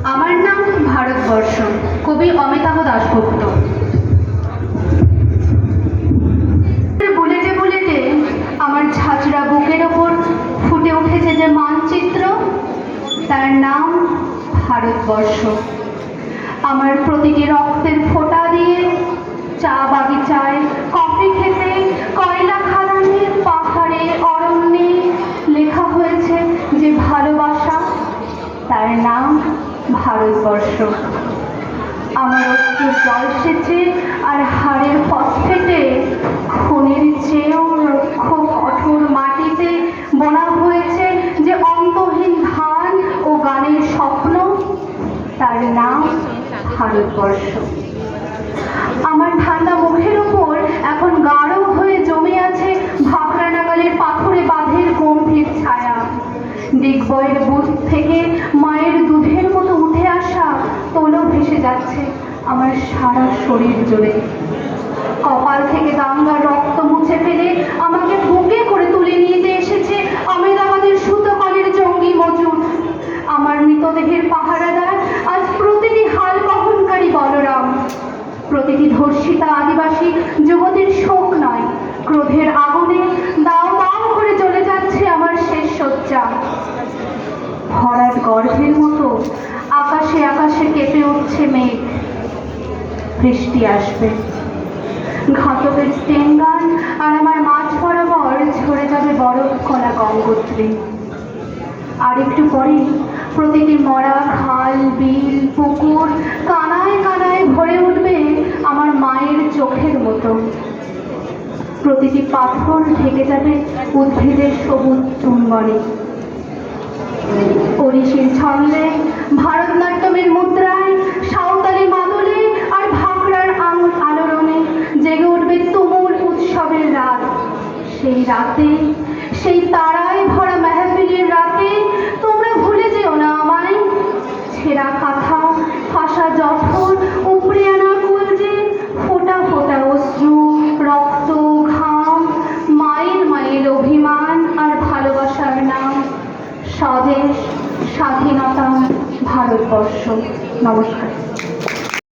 আমার নাম ভারতবর্ষ, কবি অমিতাভ দাশগুপ্ত। বুলেটে বুলেটে আমার ঝাঁঝরা বুকের ওপর ফুটে উঠেছে যে মানচিত্র, তার নাম ভারতবর্ষ। আমার প্রতিটি রক্তের ফোঁটা দিয়ে, চা বাগিচায় কফি খেতে, কয়লা খাদানে, পাহাড়ে, অরণ্যে লেখা হয়েছে যে ভালোবাসা, তার নাম ভারতবর্ষ। আমার অশ্রুর জল সেচে আর হাড়ের ফসফেটে খনির চেয়েও রুক্ষ কঠোর মাটিতে বোনা হয়েছে যে অন্তহীন ধান ও গানের স্বপ্ন, তার নাম ভারতবর্ষ। আমার ঠান্ডা মুখের উপর এখন গাঢ় হয়ে জমে আছে ভাকরা নাগালের পাথরে বাঁধের গম্ভীর ছায়া। দিগ্বয়ের বুথ থেকে মায়ের দুধের মতো উঠে আসা তোলো ভেসে যাচ্ছে আমার সারা শরীর জুড়ে। কপাল থেকে দাঙ্গার রক্ত মুছে ফেলে আমাকে বুকে করে তুলে নিয়ে এসেছে আমেদাবাদের সুতোকলের জঙ্গি মজুর। আমার মৃতদেহের পাহারাদার আজ প্রতিটি হাল বহনকারী বলরাম। প্রতিটি ধর্ষিতা আদিবাসী যুবতীর শোক নয়, ক্রোধের আগুনে দাও দাও করে জ্বলে যাচ্ছে আমার শেষ শয্যা। ভরাট গর্ভের মতো আকাশে আকাশে কেঁপে উঠছে মেঘ, বৃষ্টি আসবে। ঘাতকের স্টেনগান আর আমার মাঝ বরাবর ঝরে যাবে বরফ কলা গঙ্গোত্রী। আর একটু পরে প্রতিটি মরা খাল, বিল, পুকুর কানায় কানায় ভরে উঠবে আমার মায়ের চোখের মতো। প্রতিটি পাথর ঢেকে যাবে উদ্ভিদের সবুজ চুম্বনে। ওড়িশির ছন্দে, ভারতনাট্যমের মুদ্রায়, সাঁওতালি মাদলে আর ভাকরার আলোড়নে জেগে উঠবে তুমুল উৎসবের রাত। সেই রাতে, সেই তারায় ভরা মেহফিলের রাতে তোমরা ভুলে যেও না আমায়। ছেঁড়া কাঁথা, ফাঁসা জঠর, উপড়ে আনা কলজে, ফোঁটা ফোঁটা অশ্রু, রক্ত, ঘাম, মাইল মাইল অভিমান আর ভালোবাসার নাম স্বদেশ, স্বাধীনতা, ভারতবর্ষ। নমস্কার।